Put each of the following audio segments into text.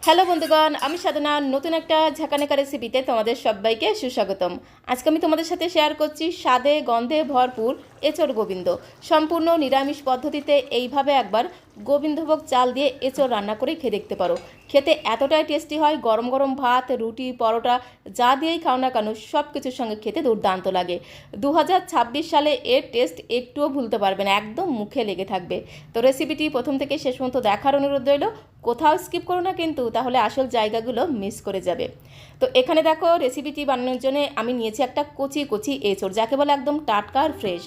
Hello বন্ধুগণ, আমি সাধনা নতুন একটা ঝাঁকানাকা রেসিপিতে তোমাদের সবাইকে সুস্বাগতম। আজকে আমি তোমাদের সাথে শেয়ার করছি স্বাদে গন্ধে ভরপুর এঁচড় গোবিন্দ। সম্পূর্ণ নিরামিষ পদ্ধতিতে এইভাবে একবার গোবিন্দভোগ চাল দিয়ে এঁচড় রান্না করে খেয়ে দেখতে পারো। খেতে এতটাই টেস্টি হয়, গরম গরম ভাত, রুটি, পরোটা যা দিয়েই খাও না কেন সব কিছুর সঙ্গে খেতে দুর্দান্ত লাগে। 2026 সালে এর টেস্ট একটুও ভুলতে পারবে না, একদম মুখে লেগে থাকবে। তো রেসিপিটি প্রথম থেকে শেষ পর্যন্ত দেখার অনুরোধ রইল, কোথাও স্কিপ করো না কিন্তু, তাহলে আসল জায়গাগুলো মিস করে যাবে। তো এখানে দেখো, রেসিপিটি বানানোর জন্য আমি নিয়েছি একটা কচি কচি এঁচড়, যাকে বলে একদম টাটকা আর ফ্রেশ।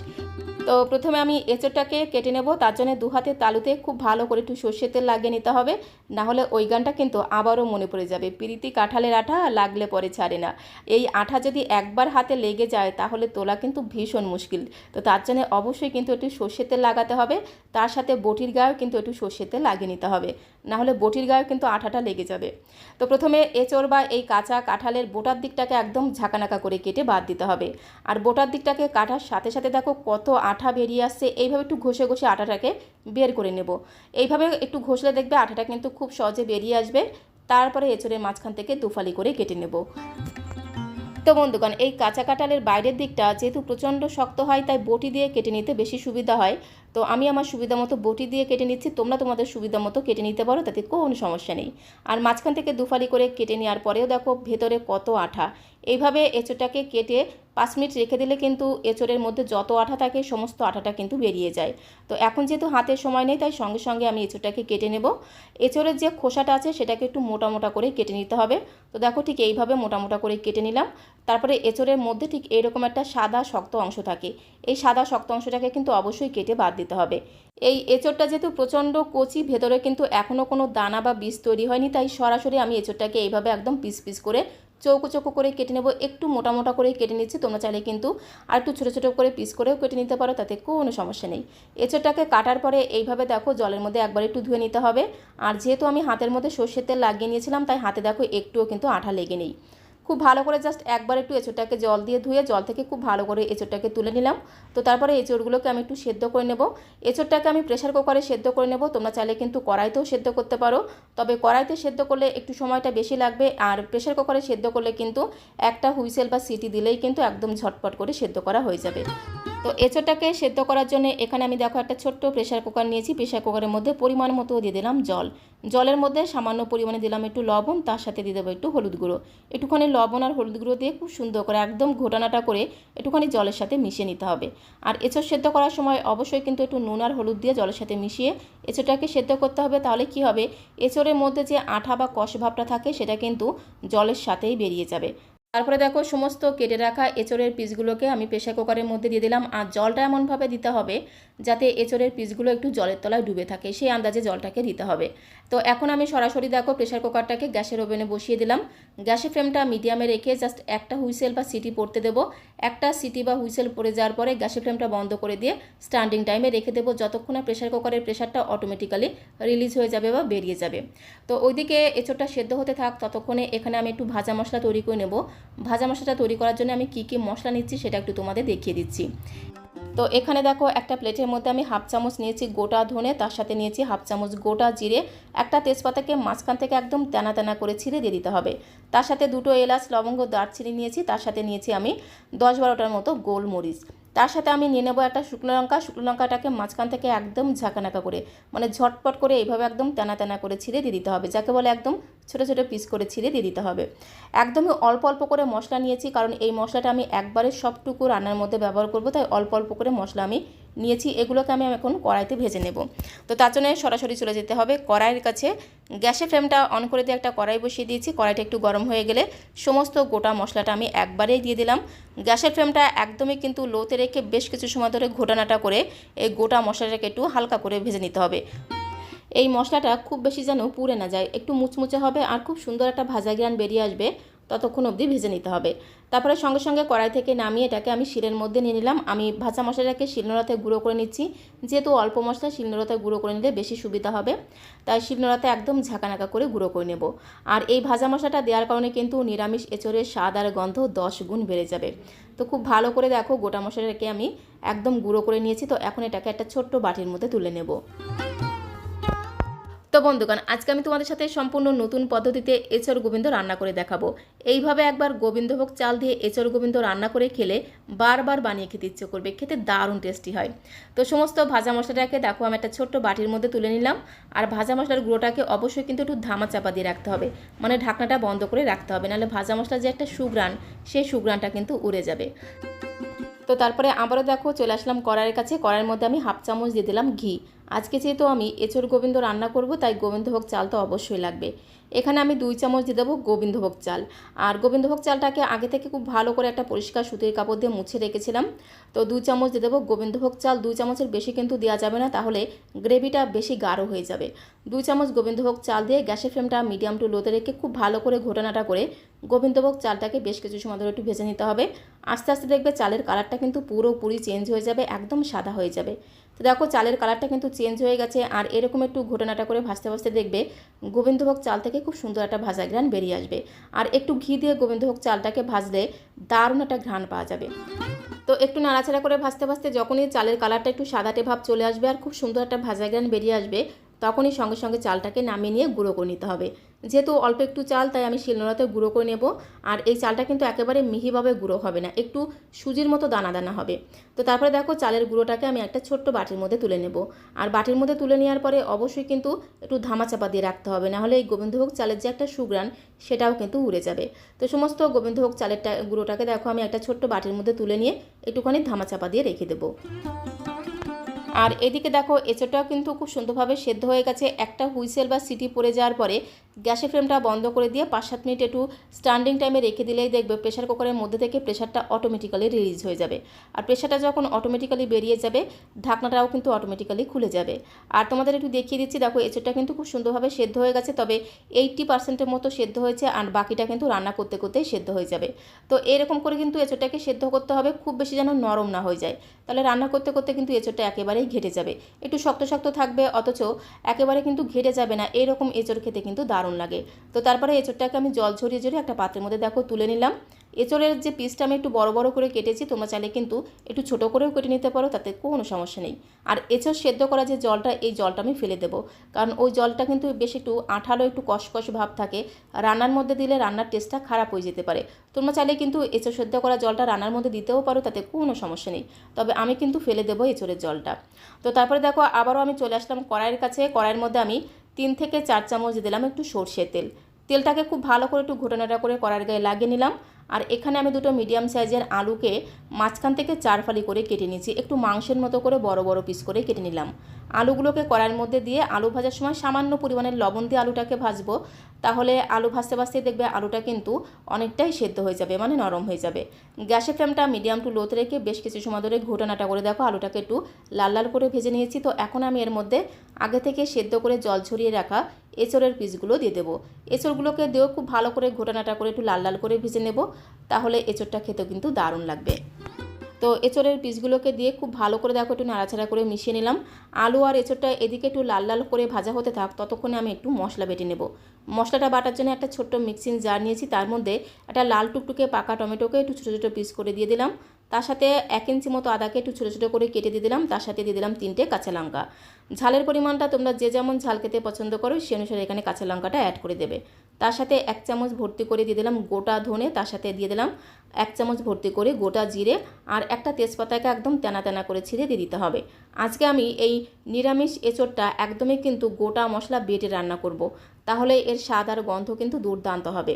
তো প্রথমে আমি এঁচড়টাকে কেটে নেব। তার জন্য দু হাতে তালুতে খুব ভালো করে একটু সর্ষের তেল লাগিয়ে নিতে হবে, না হলে ওই গানটা কিন্তু আবারও মনে পড়ে যাবে, প্রীতি কাঁঠালের আঠা লাগলে পরে ছাড়ে না। এই আঠা যদি একবার হাতে লেগে যায় তাহলে তোলা কিন্তু ভীষণ মুশকিল। তো তার জন্য অবশ্যই কিন্তু একটু সর্ষের তেল লাগাতে হবে, তার সাথে বটির গায়েও কিন্তু একটু সর্ষের তেল লাগিয়ে নিতে হবে, না হলে বটির গায়েও কিন্তু আঠাটা লেগে যাবে। তো প্রথমে এঁচড় বা এই কাঁচা কাঁঠালের বোটার দিকটাকে একদম ঝাঁকানাকা করে কেটে বাদ দিতে হবে। আর বোটার দিকটাকে কাটার সাথে সাথে দেখো কত আঠা বেরিয়ে আসছে, এইভাবে একটু ঘষে ঘষে আটাটাকে বের করে নেব। এইভাবে একটু ঘষলে দেখবে আটাটা কিন্তু খুব সহজে বেরিয়ে আসবে। তারপরে এঁচড়ের মাঝখান থেকে দুফালি করে কেটে নেব। তো বন্ধুগণ, এই কাঁচা কাঁঠালের বাইরের দিকটা যেহেতু প্রচণ্ড শক্ত হয়, তাই বটি দিয়ে কেটে নিতে বেশি সুবিধা হয়। তো আমি আমার সুবিধা মতো বটি দিয়ে কেটে নিচ্ছি, তোমরা তোমাদের সুবিধা মতো কেটে নিতে পারো, তাতে কোনো সমস্যা নেই। আর মাঝখান থেকে দুফালি করে কেটে নেওয়ার পরেও দেখো ভেতরে কত আঠা। এইভাবে এঁচড়টাকে কেটে 5 মিনিট রেখে দিলে কিন্তু এঁচড়ের মধ্যে যত আঠা থাকে সমস্ত আঠাটা কিন্তু বেরিয়ে যায়। তো এখন যেহেতু হাতের সময় নেই, তাই সঙ্গে সঙ্গে আমি এঁচড়টাকে কেটে নেব। এঁচড়ের যে খোসাটা আছে সেটাকে একটু মোটা মোটা করে কেটে নিতে হবে। তো দেখো ঠিক এইভাবে মোটা মোটা করে কেটে নিলাম। তারপরে এঁচড়ের মধ্যে ঠিক এরকম একটা সাদা শক্ত অংশ থাকে, এই সাদা শক্ত অংশটাকে কিন্তু অবশ্যই কেটে বাদ দিতে হবে। এই এঁচড়টা যেহেতু প্রচণ্ড কচি, ভেতরে কিন্তু এখনও কোনো দানা বা বীজ তৈরি হয়নি, তাই সরাসরি আমি এঁচড়টাকে এইভাবে একদম পিস পিস করে চৌকো চৌকো করে কেটে নেব। একটু মোটা মোটা করে কেটে নিচ্ছি, তোমরা চাইলে কিন্তু আর একটু ছোটো ছোটো করে পিস করেও কেটে নিতে পারো, তাতে কোনো সমস্যা নেই। এঁচড়টাকে কাটার পরে এইভাবে দেখো জলের মধ্যে একবার একটু ধুয়ে নিতে হবে। আর যেহেতু আমি হাতের মধ্যে সর্ষের তেল লাগিয়ে নিয়েছিলাম, তাই হাতে দেখো একটুও কিন্তু আঠা লেগে নেই। খুব ভালো করে জাস্ট একবার একটু এঁচড়টাকে জল দিয়ে ধুয়ে জল থেকে খুব ভালো করে এঁচড়টাকে তুলে নিলাম। তো তারপরে এঁচড়গুলোকে আমি একটু সেদ্ধ করে নেব। এঁচড়টাকে আমি প্রেসার কুকারে সেদ্ধ করে নেব, তোমরা চাইলে কিন্তু কড়াইতেও সেদ্ধ করতে পারো, তবে কড়াইতে সেদ্ধ করলে একটু সময়টা বেশি লাগবে, আর প্রেসার কুকারে সেদ্ধ করলে কিন্তু একটা হুইসেল বা সিটি দিলেই কিন্তু একদম ঝটপট করে সেদ্ধ করা হয়ে যাবে। তো এঁচড়টাকে সেদ্ধ করার জন্য এখানে আমি দেখো একটা ছোট্ট প্রেসার কুকার নিয়েছি। প্রেসার কুকারের মধ্যে পরিমাণ মতো দিয়ে দিলাম জল, জলের মধ্যে সামান্য পরিমাণে দিলাম একটু লবণ, তার সাথে দিয়ে দেবো একটু হলুদ গুঁড়ো। একটুখানি লবণ আর হলুদ গুঁড়ো দিয়ে খুব সুন্দর করে একদম ঘোটানাটা করে একটুখানি জলের সাথে মিশিয়ে নিতে হবে। আর এঁচড় সেদ্ধ করার সময় অবশ্যই কিন্তু একটু নুন আর হলুদ দিয়ে জলের সাথে মিশিয়ে এঁচড়টাকে সেদ্ধ করতে হবে। তাহলে কি হবে, এঁচড়ের মধ্যে যে আঠা বা কষ ভাবটা থাকে সেটা কিন্তু জলের সাথেই বেরিয়ে যাবে। তারপরে দেখো সমস্ত কেটে রাখা এঁচড়ের পিসগুলোকে আমি প্রেসার কুকারের মধ্যে দিয়ে দিলাম। আর জলটা এমনভাবে দিতে হবে যাতে এঁচড়ের পিসগুলো একটু জলের তলায় ডুবে থাকে, সেই আন্দাজে জলটাকে দিতে হবে। তো এখন আমি সরাসরি দেখো প্রেসার কুকারটাকে গ্যাসের ওভেনে বসিয়ে দিলাম। গ্যাসের ফ্লেমটা মিডিয়ামে রেখে জাস্ট একটা হুইসেল বা সিটি পড়তে দেবো। একটা সিটি বা হুইসেল পড়ে যাওয়ার পরে গ্যাসের ফ্লেমটা বন্ধ করে দিয়ে স্ট্যান্ডিং টাইমে রেখে দেবো, যতক্ষণে প্রেসার কুকারের প্রেসারটা অটোমেটিক্যালি রিলিজ হয়ে যাবে বা বেরিয়ে যাবে। তো ওইদিকে এঁচড়টা সেদ্ধ হতে থাক, ততক্ষণে এখানে আমি একটু ভাজা মশলা তৈরি করে নেব। ভাজা মশলাটা তৈরি করার জন্য আমি কী কী মশলা নিচ্ছি সেটা একটু তোমাদের দেখিয়ে দিচ্ছি। তো এখানে দেখো একটা প্লেটের মধ্যে আমি হাফ চামচ নিয়েছি গোটা ধনে, তার সাথে নিয়েছি হাফ চামচ গোটা জিরে, একটা তেজপাতাকে মাঝখান থেকে একদম তেনা তেনা করে ছিঁড়ে দিয়ে দিতে হবে। তার সাথে দুটো এলাচ, লবঙ্গ, দারচিনি নিয়েছি, তার সাথে নিয়েছি আমি 10-12টার মতো গোলমরিচ। তার সাথে আমি নিয়ে নেবো একটা শুকনো লঙ্কা। শুকনো লঙ্কাটাকে মাঝখান থেকে একদম ঝাঁকানাকা করে, মানে ঝটপট করে এইভাবে একদম তেনা তেনা করে ছিঁড়ে দিয়ে দিতে হবে, যাকে বলে একদম ছোটো ছোটো পিস করে ছিঁড়ে দিয়ে দিতে হবে। একদমই অল্প অল্প করে মশলা নিয়েছি, কারণ এই মশলাটা আমি একবারে সবটুকু রান্নার মধ্যে ব্যবহার করব, তাই অল্প অল্প করে মশলা আমি নিয়েছি। এগুলোকে আমি এখন কড়াইতে ভেজে নেব। তো তার জন্য সরাসরি চলে যেতে হবে কড়াইয়ের কাছে। গ্যাসের ফ্লেমটা অন করে দিয়ে একটা কড়াই বসিয়ে দিয়েছি। কড়াইটা একটু গরম হয়ে গেলে সমস্ত গোটা মশলাটা আমি একবারেই দিয়ে দিলাম। গ্যাসের ফ্লেমটা একদমই কিন্তু লোতে রেখে বেশ কিছু সময় ধরে ঘোটানাটা করে এই গোটা মশলাটাকে একটু হালকা করে ভেজে নিতে হবে। এই মশলাটা খুব বেশি যেন পুড়ে না যায়, একটু মুচমুচে হবে আর খুব সুন্দর একটা ভাজা ঘ্রাণ বেরিয়ে আসবে, ততক্ষণ অবধি ভেজে নিতে হবে। তারপরে সঙ্গে সঙ্গে কড়াই থেকে নামিয়ে এটাকে আমি শিলের মধ্যে নিয়ে নিলাম। আমি ভাজা মশলাটাকে শিলনোড়াতে গুঁড়ো করে নিচ্ছি, যেহেতু অল্প মশলা শিলনোড়াতে গুঁড়ো করে নিলে বেশি সুবিধা হবে, তাই শিলনোড়াতে একদম ঝাঁকানাকা করে গুঁড়ো করে নেব। আর এই ভাজা মশলাটা দেওয়ার কারণে কিন্তু নিরামিষ এঁচড়ের স্বাদ আর গন্ধ 10 গুণ বেড়ে যাবে। তো খুব ভালো করে দেখো গোটা মশলাটাকে আমি একদম গুঁড়ো করে নিয়েছি। তো এখন এটাকে একটা ছোট্ট বাটির মধ্যে তুলে নেব। তো বন্ধুগণ, আজকে আমি তোমাদের সাথে সম্পূর্ণ নতুন পদ্ধতিতে এঁচড় গোবিন্দ রান্না করে দেখাবো। এইভাবে একবার গোবিন্দভোগ চাল দিয়ে এঁচড় গোবিন্দ রান্না করে খেলে বারবার বানিয়ে খেতে ইচ্ছে করবে। খেতে দারুণ টেস্টি হয়। তো সমস্ত ভাজা মশলাটাকে দেখো আমি একটা ছোট্ট বাটির মধ্যে তুলে নিলাম। আর ভাজা মশলার গুঁড়োটাকে অবশ্যই কিন্তু একটু ধামা চাপা দিয়ে রাখতে হবে, মানে ঢাকনাটা বন্ধ করে রাখতে হবে, নাহলে ভাজা মশলার যে একটা সুঘ্রাণ, সেই সুঘ্রাণটা কিন্তু উড়ে যাবে। তো তারপরে আবারও দেখো চলে আসলাম কড়াইয়ের কাছে। কড়াইয়ের মধ্যে আমি হাফ চামচ দিয়ে দিলাম ঘি। আজকে যেহেতু আমি এঁচড় গোবিন্দ রান্না করব, তাই গোবিন্দভোগ চাল তো অবশ্যই লাগবে। এখানে আমি 2 চামচ দিয়ে দেবো গোবিন্দভোগ চাল। আর গোবিন্দভোগ চালটাকে আগে থেকে খুব ভালো করে একটা পরিষ্কার সুতির কাপড় দিয়ে মুছে রেখেছিলাম। তো 2 চামচ দিয়ে দেবো গোবিন্দভোগ চাল। 2 চামচের বেশি কিন্তু দেওয়া যাবে না, তাহলে গ্রেভিটা বেশি গাঢ় হয়ে যাবে। 2 চামচ গোবিন্দভোগ চাল দিয়ে গ্যাসের ফ্লেমটা মিডিয়াম টু লোতে রেখে খুব ভালো করে ঘোটানাটা করে গোবিন্দভোগ চালটাকে বেশ কিছু সময় ধরে একটু ভেজে নিতে হবে। আস্তে আস্তে দেখবে চালের কালারটা কিন্তু পুরোপুরি চেঞ্জ হয়ে যাবে, একদম সাদা হয়ে যাবে। তো দেখো চালের কালারটা কিন্তু চেঞ্জ হয়ে গেছে। আর এরকম একটু ঘোটানাটা করে ভাজতে ভাজতে দেখবে গোবিন্দভোগ চাল থেকে খুব সুন্দর একটা ভাজা ঘ্রাণ বেরিয়ে আসবে। আর একটু ঘি দিয়ে গোবিন্দভোগ চালটাকে ভাজলে দারুণ একটা ঘ্রাণ পাওয়া যাবে। তো একটু নাড়াচাড়া করে ভাজতে ভাজতে যখনই চালের কালারটা একটু সাদাটে ভাব চলে আসবে আর খুব সুন্দর একটা ভাজা ঘ্রাণ বেরিয়ে আসবে, তখনই সঙ্গে সঙ্গে চালটাকে নামিয়ে নিয়ে গুঁড়ো করে নিতে হবে। যেহেতু অল্প একটু চাল, তাই আমি শিলনোড়াতে গুঁড়ো করে নেব। আর এই চালটা কিন্তু একেবারে মিহিভাবে গুঁড়ো হবে না, একটু সুজির মতো দানা দানা হবে। তো তারপরে দেখো চালের গুঁড়োটাকে আমি একটা ছোট্ট বাটির মধ্যে তুলে নেব। আর বাটির মধ্যে তুলে নেওয়ার পরে অবশ্যই কিন্তু একটু ধামা চাপা দিয়ে রাখতে হবে, নাহলে এই গোবিন্দভোগ চালের যে একটা সুঘ্রাণ, সেটাও কিন্তু উড়ে যাবে। তো সমস্ত গোবিন্দভোগ চালের গুঁড়োটাকে দেখো আমি একটা ছোট্ট বাটির মধ্যে তুলে নিয়ে একটুখানি ধামা চাপা দিয়ে রেখে দেবো। আর এদিকে দেখো এঁচোড়টাও কিন্তু খুব সুন্দরভাবে সেদ্ধ হয়ে গেছে। একটা হুইসেল বা সিটি পড়ে যাওয়ার পরে গ্যাসের ফ্লেমটা বন্ধ করে দিয়ে 5-7 মিনিট একটু স্ট্যান্ডিং টাইমে রেখে দিলেই দেখবে প্রেশার কুকারের মধ্যে থেকে প্রেশারটা অটোমেটিক্যালি রিলিজ হয়ে যাবে। আর প্রেশারটা যখন অটোমেটিক্যালি বেরিয়ে যাবে, ঢাকনাটাও কিন্তু অটোমেটিক্যালি খুলে যাবে। আর তোমাদের একটু দেখিয়ে দিচ্ছি, দেখো এঁচোড়টা কিন্তু খুব সুন্দরভাবে সেদ্ধ হয়ে গেছে, তবে 80%-এর মতো সেদ্ধ হয়েছে। আর বাকিটা কিন্তু রান্না করতে করতেই সেদ্ধ হয়ে যাবে। তো এরকম করে কিন্তু এঁচোড়টাকে সেদ্ধ করতে হবে, খুব বেশি যেন নরম না হয়ে যায়, তাহলে রান্না করতে করতে কিন্তু এঁচোড়টা একেবারেই ঘেটে যাবে। একটু শক্ত শক্ত থাকবে, অথচ একেবারে কিন্তু ঘেটে যাবে না, এরকম এঁচোড় খেতে কিন্তু দারুণ লাগে। তো তারপরে এঁচোড়টাকে আমি জল ঝরিয়ে ঝরিয়ে একটা পাত্রের মধ্যে দেখো তুলে নিলাম। এঁচোড়ের যে পিসটা আমি একটু বড় বড় করে কেটেছি, তোমরা চাইলে কিন্তু একটু ছোট করেও কেটে নিতে পারো, তাতে কোনো সমস্যা নেই। আর এঁচোড় সেদ্ধ করা যে জলটা, এই জলটা আমি ফেলে দেবো, কারণ ওই জলটা কিন্তু বেশ একটু আঠালো, একটু কষকষ ভাব থাকে। রান্নার মধ্যে দিলে রান্নার টেস্টটা খারাপ হয়ে যেতে পারে। তোমরা চাইলে কিন্তু এঁচোড় সেদ্ধ করা জলটা রান্নার মধ্যে দিতেও পারো, তাতে কোনো সমস্যা নেই, তবে আমি কিন্তু ফেলে দেবো এঁচোড়ের জলটা। তো তারপরে দেখো আবারও আমি চলে আসলাম কড়াইয়ের কাছে। কড়াইয়ের মধ্যে আমি 3 থেকে 4 চামচ দিলাম একটু সরষের তেল। তেলটাকে খুব ভালো করে একটু ঘোটানাটা করে কড়াইয়ের গায়ে লাগিয়ে নিলাম। আর এখানে আমি 2টো মিডিয়াম সাইজের আলুকে মাঝখান থেকে 4 ফালি করে কেটে নিয়েছি, একটু মাংসের মতো করে বড় বড় পিস করে কেটে নিলাম। আলুগুলোকে কড়াইয়ের মধ্যে দিয়ে আলু ভাজার সময় সামান্য পরিমাণের লবণ দিয়ে আলুটাকে ভাজবো, তাহলে আলু ভাজতে ভাজতে দেখবে আলুটা কিন্তু অনেকটাই সেদ্ধ হয়ে যাবে, মানে নরম হয়ে যাবে। গ্যাসের ফ্লেমটা মিডিয়াম টু লোতে রেখে বেশ কিছু সময় ধরে ঘোটানাটা করে দেখো আলুটাকে একটু লাল লাল করে ভেজে নিয়েছি। তো এখন আমি এর মধ্যে আগে থেকে সেদ্ধ করে জল ছড়িয়ে রাখা এঁচোড়ের পিসগুলো দিয়ে দেবো। এঁচোড়গুলোকে দিয়েও খুব ভালো করে ঘোটানাটা করে একটু লাল লাল করে ভেজে নেব, তাহলে এঁচোড়টা খেতেও কিন্তু দারুণ লাগবে। তো এঁচোড়ের পিসগুলোকে দিয়ে খুব ভালো করে দেখো একটু নাড়াচাড়া করে মিশিয়ে নিলাম। আলু আর এঁচোড়টা এদিকে একটু লাল লাল করে ভাজা হতে থাক, ততক্ষণে আমি একটু মশলা বেটে নেব। মশলাটা বাটার জন্য একটা ছোট্ট মিক্সিং জার নিয়েছি, তার মধ্যে একটা লাল টুকটুকে পাকা টমেটোকে একটু ছোটো ছোটো পিস করে দিয়ে দিলাম। তার সাথে 1 ইঞ্চি মতো আদাকে একটু ছোটো ছোটো করে কেটে দিয়ে দিলাম। তার সাথে দিয়ে দিলাম 3টে কাঁচা লঙ্কা। ঝালের পরিমাণটা তোমরা যে যেমন ঝাল খেতে পছন্দ করো, সে অনুসারে এখানে কাঁচা লঙ্কাটা অ্যাড করে দেবে। তার সাথে 1 চামচ ভর্তি করে দিয়ে দিলাম গোটা ধনে, তার সাথে দিয়ে দিলাম 1 চামচ ভর্তি করে গোটা জিরে, আর একটা তেজপাতাকে একদম তেনা তেনা করে ছিঁড়ে দিয়ে দিতে হবে। আজকে আমি এই নিরামিষ এঁচোড়টা একদমই কিন্তু গোটা মশলা বেটে রান্না করব, তাহলে এর স্বাদ আর গন্ধ কিন্তু দুর্দান্ত হবে।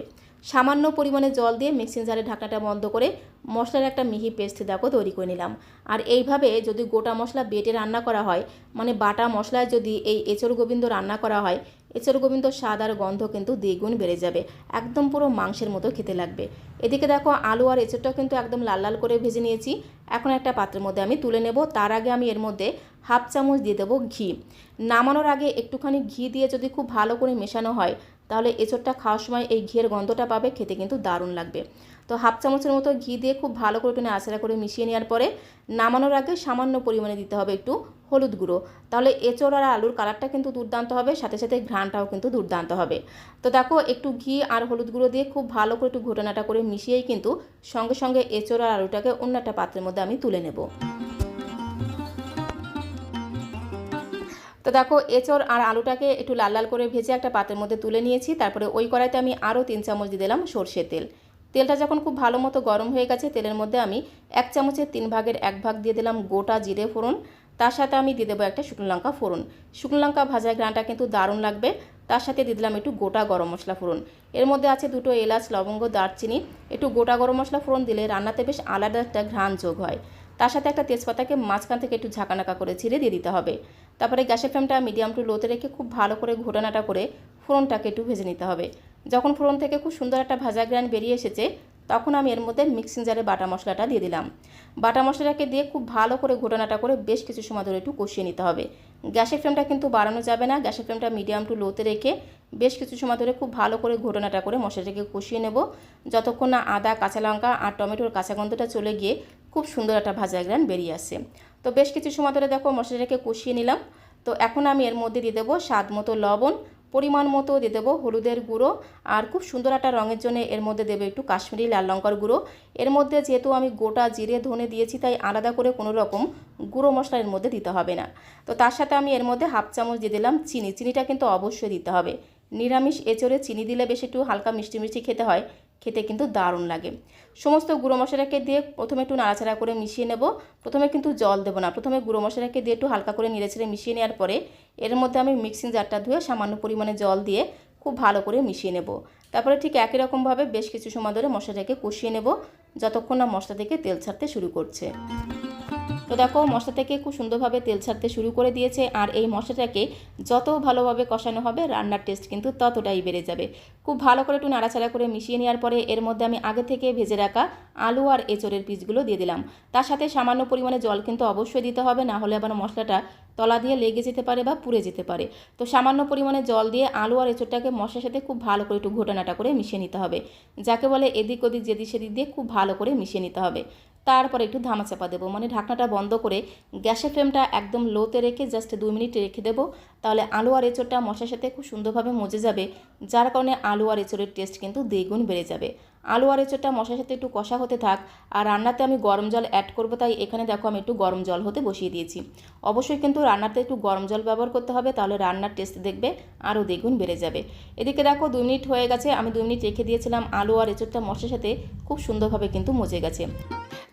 সামান্য পরিমাণে জল দিয়ে মিক্সিং জারে ঢাকনাটা বন্ধ করে মশলার একটা মিহি পেস্ট দেখো তৈরি করে নিলাম। আর এইভাবে যদি গোটা মশলা বেটে রান্না করা হয়, মানে বাটা মশলায় যদি এই এঁচোড় গোবিন্দ রান্না করা হয়, এঁচোড় গোবিন্দ স্বাদ আর গন্ধ কিন্তু দ্বিগুণ বেড়ে যাবে, একদম পুরো মাংসের মতো খেতে লাগবে। এদিকে দেখো আলু আর এঁচোড়টাও কিন্তু একদম লাল লাল করে ভেজে নিয়েছি। এখন একটা পাত্রের মধ্যে আমি তুলে নেব। তার আগে আমি এর মধ্যে হাফ চামচ দিয়ে দেবো ঘি। নামানোর আগে একটুখানি ঘি দিয়ে যদি খুব ভালো করে মেশানো হয়, তাহলে এঁচোড়টা খাওয়ার সময় এই ঘিয়ের গন্ধটা পাবে, খেতে কিন্তু দারুণ লাগবে। তো হাফ চামচের মতো ঘি দিয়ে খুব ভালো করে একটু নাড়াচাড়া করে মিশিয়ে নেওয়ার পরে নামানোর আগে সামান্য পরিমাণে দিতে হবে একটু হলুদ গুঁড়ো, তাহলে এঁচোড় আর আলুর কালারটা কিন্তু দুর্দান্ত হবে, সাথে সাথে ঘ্রাণটাও কিন্তু দুর্দান্ত হবে। তো দেখো একটু ঘি আর হলুদ গুঁড়ো দিয়ে খুব ভালো করে একটু ঘোটানাটা করে মিশিয়েই কিন্তু সঙ্গে সঙ্গে এঁচোড় আর আলুটাকে অন্য একটা পাত্রের মধ্যে আমি তুলে নেব। তো দেখো এঁচড় আর আলুটাকে একটু লাল লাল করে ভেজে একটা পাত্রের মধ্যে তুলে নিয়েছি। তারপরে ওই কড়াইতে আমি আরও 3 চামচ দিয়ে দিলাম সর্ষের তেল। তেলটা যখন খুব ভালো মতো গরম হয়ে গেছে, তেলের মধ্যে আমি 1 চামচের 3 ভাগের 1 ভাগ দিয়ে দিলাম গোটা জিরে ফোড়ন। তার সাথে আমি দিয়ে দেবো একটা শুকনো লঙ্কা ফোড়ন। শুকনো লঙ্কা ভাজার ঘ্রাণটা কিন্তু দারুণ লাগবে। তার সাথে দিয়ে দিলাম একটু গোটা গরম মশলা ফোড়ন। এর মধ্যে আছে 2টো এলাচ, লবঙ্গ, দারচিনি। একটু গোটা গরম মশলা ফোড়ন দিলে রান্নাতে বেশ আলাদা একটা ঘ্রাণ যোগ হয়। তার সাথে একটা তেজপাতাকে মাঝখান থেকে একটু ঝাঁকানাকা করে ছিঁড়ে দিয়ে দিতে হবে। তারপরে গ্যাসের ফ্লেমটা মিডিয়াম টু লোতে রেখে খুব ভালো করে ঘোটানাটা করে ফোড়নটাকে একটু ভেজে নিতে হবে। যখন ফোড়ন থেকে খুব সুন্দর একটা ভাজা গ্রান বেরিয়ে এসেছে, তখন আমি এর মধ্যে মিক্সিং জারে বাটা মশলাটা দিয়ে দিলাম। বাটা মশলাটাকে দিয়ে খুব ভালো করে ঘোটানাটা করে বেশ কিছু সময় ধরে একটু কষিয়ে নিতে হবে। গ্যাসের ফ্লেমটা কিন্তু বাড়ানো যাবে না, গ্যাসের ফ্লেমটা মিডিয়াম টু লোতে রেখে বেশ কিছু সময় ধরে খুব ভালো করে ঘোটানাটা করে মশলাটাকে কষিয়ে নেব, যতক্ষণ না আদা, কাঁচা লঙ্কা আর টমেটোর কাঁচা গন্ধটা চলে গিয়ে খুব সুন্দর একটা ভাজা গ্রান বেরিয়ে আসে। তো বেশ কিছু সময় ধরে দেখো মশলাটাকে কষিয়ে নিলাম। তো এখন আমি এর মধ্যে দিয়ে দেবো স্বাদ মতো লবণ, পরিমাণ মতো দিয়ে দেবো হলুদের গুঁড়ো, আর খুব সুন্দর একটা রঙের জন্য এর মধ্যে দেবো একটু কাশ্মীরি লাল লঙ্কার গুঁড়ো। এর মধ্যে যেহেতু আমি গোটা জিরে ধনে দিয়েছি, তাই আলাদা করে কোনো রকম গুঁড়ো মশলা এর মধ্যে দিতে হবে না। তো তার সাথে আমি এর মধ্যে 1/2 চামচ দিয়ে দিলাম চিনি। চিনিটা কিন্তু অবশ্যই দিতে হবে। নিরামিষ এঁচড়ে চিনি দিলে বেশ একটু হালকা মিষ্টি মিষ্টি খেতে হয়, খেতে কিন্তু দারুণ লাগে। সমস্ত গুঁড়ো মশলাকে দিয়ে প্রথমে একটু নাড়াচাড়া করে মিশিয়ে নেব। প্রথমে কিন্তু জল দেবো না, প্রথমে গুঁড়ো মশলাকে দিয়ে একটু হালকা করে নেড়েচেড়ে মিশিয়ে নেওয়ার পরে এর মধ্যে আমি মিক্সিং জারটা ধুয়ে সামান্য পরিমাণে জল দিয়ে খুব ভালো করে মিশিয়ে নেব। তারপরে ঠিক একই রকমভাবে বেশ কিছু সময় ধরে মশলাটাকে কষিয়ে নেব, যতক্ষণ না মশলা থেকে তেল ছাড়তে শুরু করছে। তো দেখো মশলা থেকে খুব সুন্দরভাবে তেল ছাড়তে শুরু করে দিয়েছে, আর এই মশলাটাকে যত ভালোভাবে কষানো হবে রান্নার টেস্ট কিন্তু ততটাই বেড়ে যাবে। খুব ভালো করে একটু নাড়াচাড়া করে মিশিয়ে নেওয়ার পরে এর মধ্যে আমি আগে থেকে ভেজে রাখা আলু আর এঁচড়ের পিসগুলো দিয়ে দিলাম। তার সাথে সামান্য পরিমাণে জল কিন্তু অবশ্যই দিতে হবে, না হলে আবার মশলাটা তলা দিয়ে লেগে যেতে পারে বা পুড়ে যেতে পারে। তো সামান্য পরিমাণে জল দিয়ে আলু আর এঁচড়টাকে মশলার সাথে খুব ভালো করে একটু ঘোটানাটা করে মিশিয়ে নিতে হবে, যাকে বলে এদিক ওদিক যেদিক সেদিক দিয়ে খুব ভালো করে মিশিয়ে নিতে হবে। তারপরে একটু ধামাচাপা দেবো, মানে ঢাকনাটা বন্ধ করে গ্যাসের ফ্লেমটা একদম লোতে রেখে জাস্ট 2 মিনিট রেখে দেবো। তাহলে আলু আর এঁচড়টা মশলার সাথে খুব সুন্দরভাবে মজে যাবে, যার কারণে আলু আর এঁচড়ের টেস্ট কিন্তু দ্বিগুণ বেড়ে যাবে। আলু আর এঁচড়টা মশলার সাথে একটু কষা হতে থাক, আর রান্নাতে আমি গরম জল অ্যাড করবো, তাই এখানে দেখো আমি একটু গরম জল হতে বসিয়ে দিয়েছি। অবশ্যই কিন্তু রান্নাতে একটু গরম জল ব্যবহার করতে হবে, তাহলে রান্নার টেস্ট দেখবে আরও দ্বিগুণ বেড়ে যাবে। এদিকে দেখো 2 মিনিট হয়ে গেছে, আমি 2 মিনিট রেখে দিয়েছিলাম। আলু আর এঁচড়টা মশলার সাথে খুব সুন্দরভাবে কিন্তু মজে গেছে।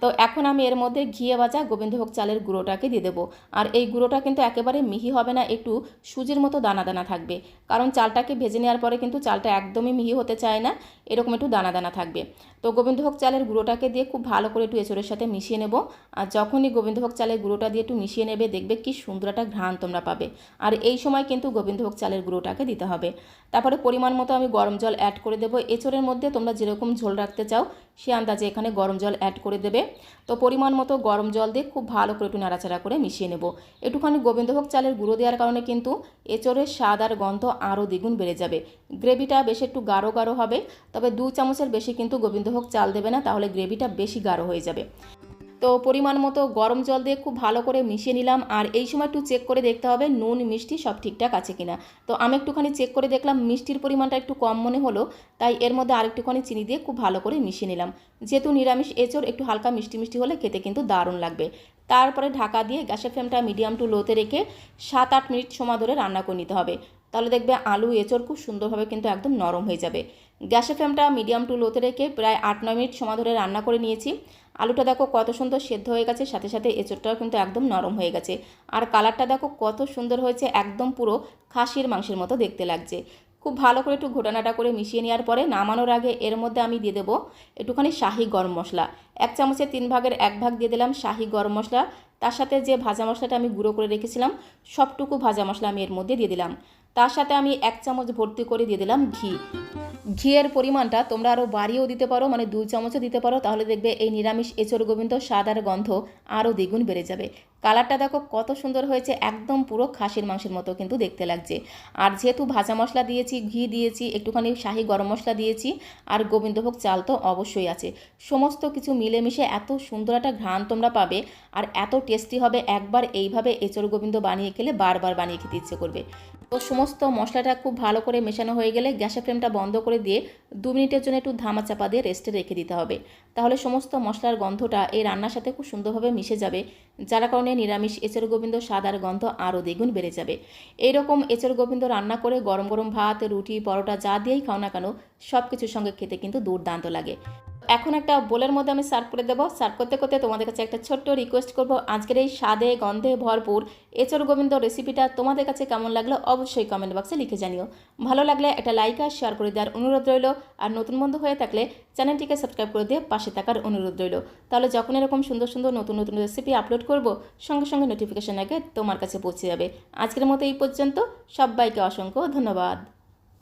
তো এখন আমি এর মধ্যে ঘিয়ে ভাজা গোবিন্দভোগ চালের গুঁড়োটাকে দিয়ে দেবো। আর এই গুঁড়োটা কিন্তু একেবারে মিহি হবে না, একটু সুজির মতো দানা দানা থাকবে, কারণ চালটাকে ভেজে নেওয়ার পরে কিন্তু চালটা একদমই মিহি হতে চায় না, এরকম একটু দানা দানা থাকবে। তো গোবিন্দভোগ চালের গুঁড়োটাকে দিয়ে খুব ভালো করে একটু এঁচড়ের সাথে মিশিয়ে নেব। আর যখনই গোবিন্দভোগ চালের গুঁড়োটা দিয়ে একটু মিশিয়ে নেবে, দেখবে কি সুন্দর একটা ঘ্রাণ তোমরা পাবে। আর এই সময় কিন্তু গোবিন্দভোগ চালের গুঁড়োটাকে দিতে হবে। তারপরে পরিমাণ মতো আমি গরম জল অ্যাড করে দেবো। এঁচড়ের মধ্যে তোমরা যেরকম ঝোল রাখতে চাও সে আন্দাজে এখানে গরম জল অ্যাড করে দেবে। তো পরিমাণ মতো গরম জল দিয়ে খুব ভালো করে একটু নাড়াচাড়া করে মিশিয়ে নেব। একটুখানি গোবিন্দভোগ চালের গুঁড়ো দেওয়ার কারণে কিন্তু এঁচড়ের স্বাদ আর গন্ধ আরও দ্বিগুণ বেড়ে যাবে। গ্রেভিটা বেশ একটু গাঢ় গাঢ় হবে, তবে 2 চামচের বেশি কিন্তু গোবিন্দভোগ চাল দেবে না, তাহলে গ্রেভিটা বেশি গাঢ় হয়ে যাবে। তো পরিমাণ মতো গরম জল দিয়ে খুব ভালো করে মিশিয়ে নিলাম। আর এই সময় একটু চেক করে দেখতে হবে নুন মিষ্টি সব ঠিকঠাক আছে কিনা। তো আমি একটুখানি চেক করে দেখলাম মিষ্টির পরিমাণটা একটু কম মনে হলো, তাই এর মধ্যে আরেকটুখানি চিনি দিয়ে খুব ভালো করে মিশিয়ে নিলাম। যেহেতু নিরামিষ এঁচড় একটু হালকা মিষ্টি মিষ্টি হলে খেতে কিন্তু দারুণ লাগবে। তারপরে ঢাকা দিয়ে গ্যাসের ফ্লেমটা মিডিয়াম টু লোতে রেখে 7-8 মিনিট সময় ধরে রান্না করে নিতে হবে। তাহলে দেখবে আলু এঁচড় খুব সুন্দরভাবে কিন্তু একদম নরম হয়ে যাবে। গ্যাসের ফ্লেমটা মিডিয়াম টু লোতে রেখে প্রায় 8-9 মিনিট সময় ধরে রান্না করে নিয়েছি। আলুটা দেখো কত সুন্দর সেদ্ধ হয়ে গেছে, সাথে সাথে এঁচড়টাও কিন্তু একদম নরম হয়ে গেছে। আর কালারটা দেখো কত সুন্দর হয়েছে, একদম পুরো খাসির মাংসের মতো দেখতে লাগছে। খুব ভালো করে একটু ঘোটানাটা করে মিশিয়ে নেওয়ার পরে নামানোর আগে এর মধ্যে আমি দিয়ে দেবো একটুখানি শাহি গরম মশলা। 1 চামচের 3 ভাগের 1 ভাগ দিয়ে দিলাম শাহি গরম মশলা। তার সাথে যে ভাজা মশলাটা আমি গুঁড়ো করে রেখেছিলাম সবটুকু ভাজা মশলা আমি এর মধ্যে দিয়ে দিলাম। তার সাথে আমি 1 চামচ ভর্তি করে দিয়ে দিলাম ঘি। ঘিয়ের পরিমাণটা তোমরা আরও বাড়িয়েও দিতে পারো, মানে 2 চামচও দিতে পারো, তাহলে দেখবে এই নিরামিষ এঁচড় গোবিন্দ স্বাদ আর গন্ধ আরও দ্বিগুণ বেড়ে যাবে। কালারটা দেখো কত সুন্দর হয়েছে, একদম পুরো খাসির মাংসের মতো কিন্তু দেখতে লাগছে। আর যেহেতু ভাজা মশলা দিয়েছি, ঘি দিয়েছি, একটুখানি শাহি গরম মশলা দিয়েছি, আর গোবিন্দভোগ চাল তো অবশ্যই আছে, সমস্ত কিছু মিলেমিশে এত সুন্দর একটা ঘ্রাণ তোমরা পাবে আর এত টেস্টি হবে। একবার এইভাবে এঁচড় গোবিন্দ বানিয়ে খেলে বারবার বানিয়ে খেতে ইচ্ছে করবে। তো সমস্ত মশলাটা খুব ভালো করে মেশানো হয়ে গেলে গ্যাসের ফ্লেমটা বন্ধ করে দিয়ে 2 মিনিটের জন্য একটু ধামা চাপা দিয়ে রেস্টে রেখে দিতে হবে। তাহলে সমস্ত মশলার গন্ধটা এই রান্নার সাথে খুব সুন্দরভাবে মিশে যাবে, যার কারণে নিরামিষ এঁচড় গোবিন্দ স্বাদ আর গন্ধ আরও দ্বিগুণ বেড়ে যাবে। এইরকম এঁচড় গোবিন্দ রান্না করে গরম গরম ভাত, রুটি, পরোটা যা দিয়েই খাও না কেন সব কিছুর সঙ্গে খেতে কিন্তু দুর্দান্ত লাগে। এখন একটা বোলের মধ্যে আমি সার্ভ করে দেবো। সার্ভ করতে করতে তোমাদের কাছে একটা ছোট্ট রিকোয়েস্ট করব, আজকের এই স্বাদে গন্ধে ভরপুর এঁচড় গোবিন্দ রেসিপিটা তোমাদের কাছে কেমন লাগলো অবশ্যই কমেন্ট বক্সে লিখে জানিও। ভালো লাগলে একটা লাইক আর শেয়ার করে দেওয়ার অনুরোধ রইল। আর নতুন বন্ধু হয়ে থাকলে চ্যানেলটিকে সাবস্ক্রাইব করে দিয়ে পাশে থাকার অনুরোধ রইল। তাহলে যখন এরকম সুন্দর সুন্দর নতুন নতুন রেসিপি আপলোড করব সঙ্গে সঙ্গে নোটিফিকেশন আগে তোমার কাছে পৌঁছে যাবে। আজকের মতো এই পর্যন্ত, সবাইকে অসংখ্য ধন্যবাদ।